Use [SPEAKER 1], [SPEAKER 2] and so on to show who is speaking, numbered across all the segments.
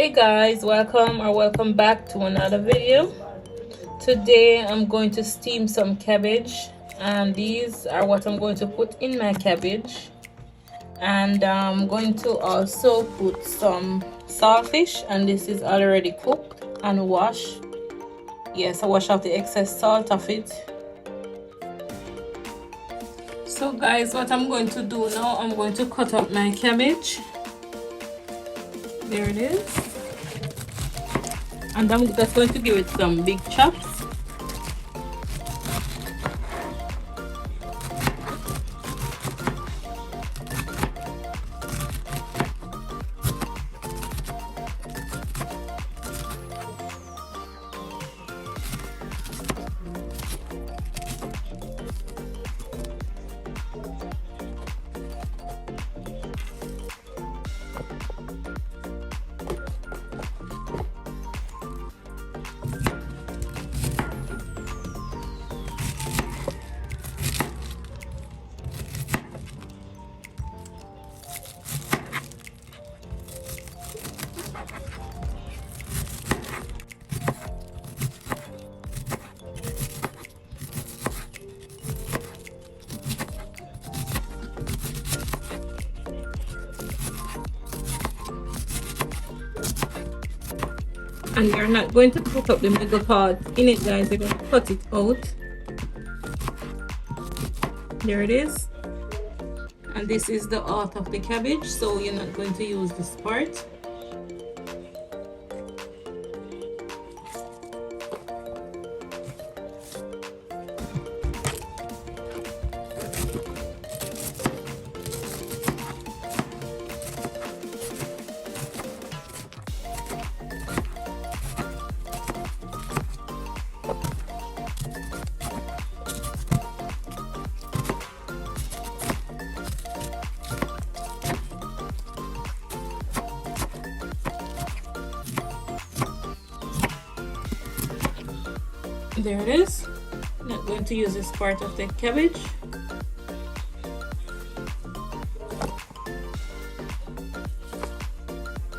[SPEAKER 1] Hey guys, welcome back to another video. Today I'm going to steam some cabbage, and these are what I'm going to put in my cabbage. And I'm going to also put some saltfish, and this is already cooked and washed. Yes, I wash off the excess salt of it. So guys, what I'm going to do now, I'm going to cut up my cabbage. There it is. And I'm just going to give it some big chops. And you're not going to cut up the middle part in it, guys. You're going to cut it out. There it is. And this is the heart of the cabbage, so you're not going to use this part. There it is. Not going to use this part of the cabbage.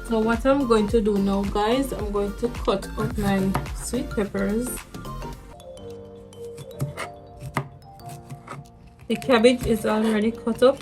[SPEAKER 1] So what I'm going to do now, guys, I'm going to cut out my sweet peppers. The cabbage is already cut up.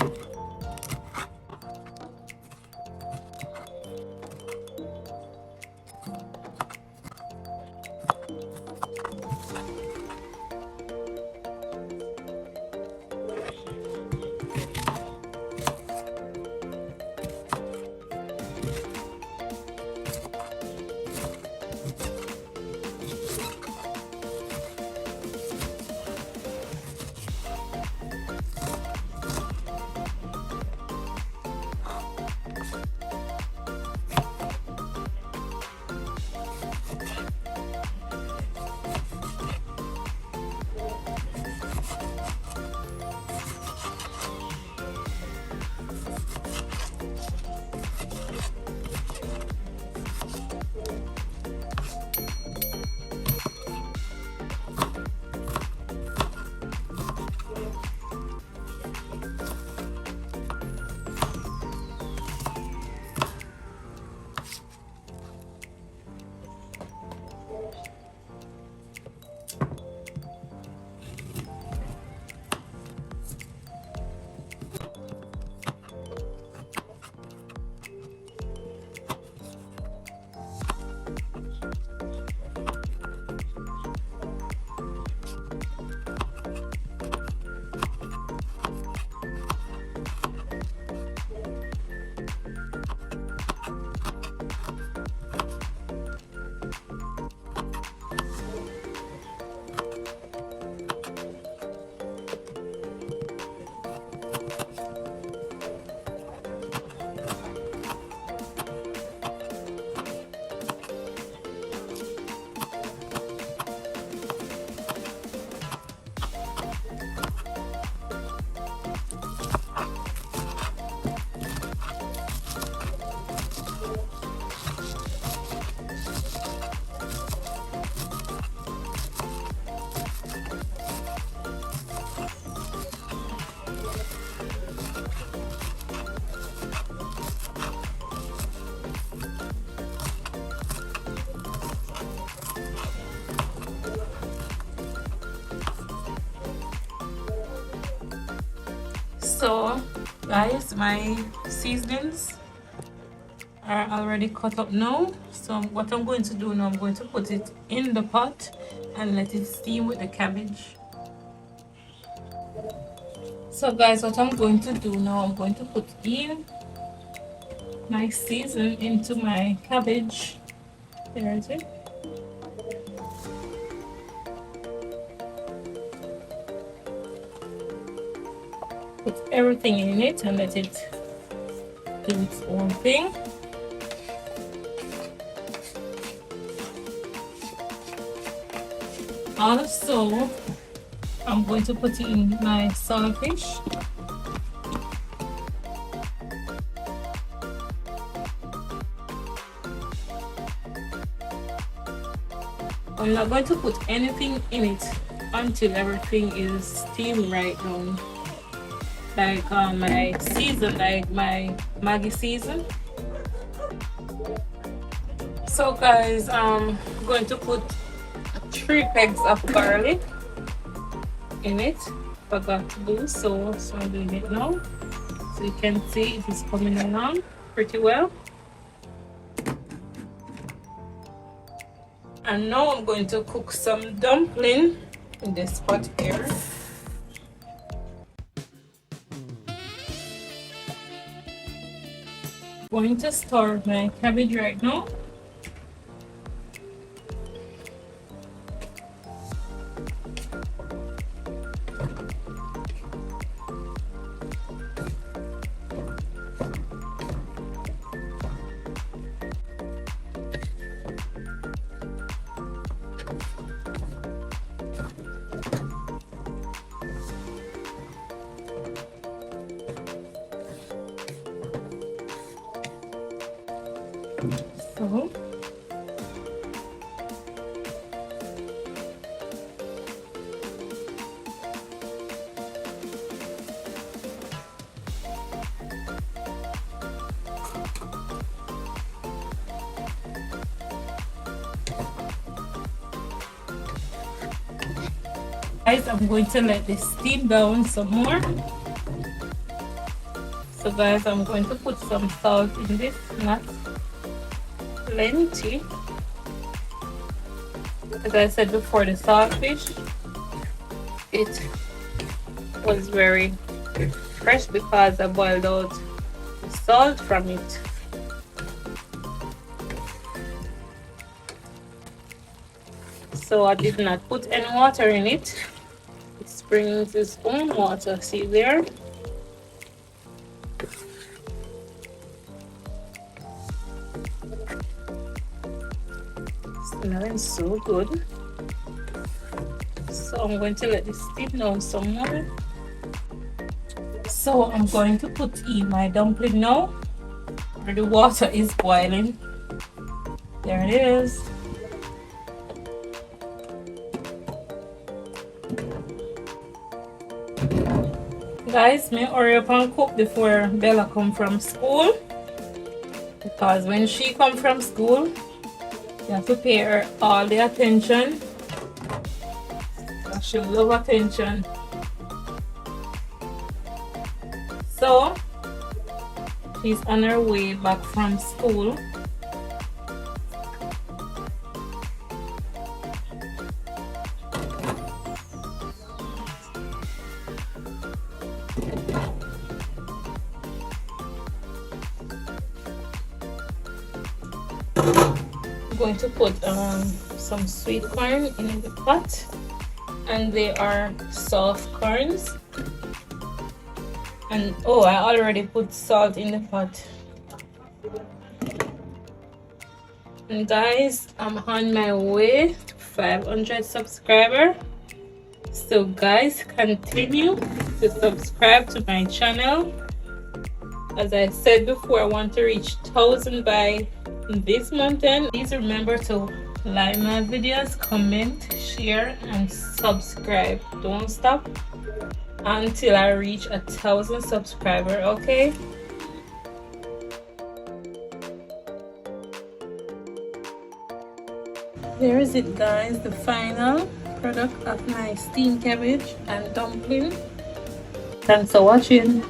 [SPEAKER 1] So guys, my seasonings are already cut up now. So what I'm going to do now, I'm going to put it in the pot and let it steam with the cabbage. So guys, what I'm going to do now, I'm going to put in my season into my cabbage. There is it. Put everything in it and let it do its own thing. Also, I'm going to put in my saltfish. I'm not going to put anything in it until everything is steamed right down. Like my season, like my Maggi season. So guys, I'm going to put 3 pegs of garlic in it. Forgot to do so I'm doing it now. So you can see it is coming along pretty well. And now I'm going to cook some dumpling in this pot here. Going to stir my cabbage right now. So guys, I'm going to let this steam down some more. So guys, I'm going to put some salt in this, not plenty. As I said before, the saltfish, it was very fresh because I boiled out the salt from it. So I did not put any water in it. It brings its own water, see there? Smelling so good. So I'm going to let this steam down some more. So I'm going to put in my dumpling now. Where the water is boiling. There it is. Guys, may hurry up and cook before Bella come from school, because when she come from school, you have to pay her all the attention. She love attention. So she's on her way back from school. I'm going to put some sweet corn in the pot, and they are soft corns. And oh, I already put salt in the pot. And guys, I'm on my way to 500 subscribers. So guys, continue to subscribe to my channel. As I said before, I want to reach 1,000 by this month. Please remember to like my videos, comment, share, and subscribe. Don't stop until I reach 1,000 subscribers, okay? There is it, guys, the final product of my steamed cabbage and dumpling. Thanks for watching.